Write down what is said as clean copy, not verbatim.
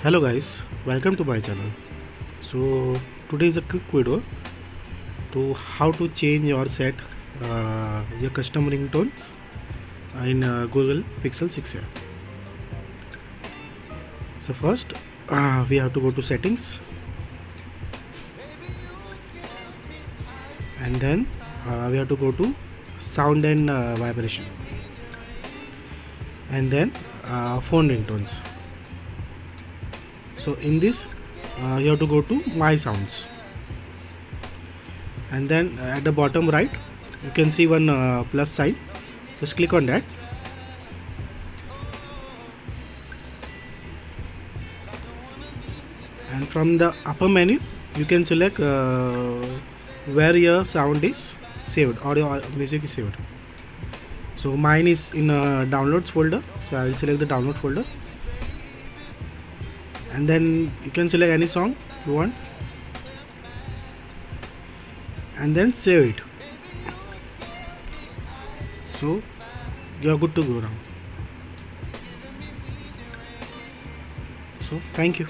Hello guys, welcome to my channel. So today is a quick video to how to change or set your custom ringtones in Google Pixel 6 app. So first we have to go to settings, and then we have to go to sound and vibration, and then phone ringtones. So in this you have to go to my sounds, and then at the bottom right you can see one plus sign. Just click on that, and from the upper menu you can select where your sound is saved or your music is saved. So mine is in a downloads folder, so I will select the download folder, and then you can select any song you want and then save it. So you are good to go now. So thank you.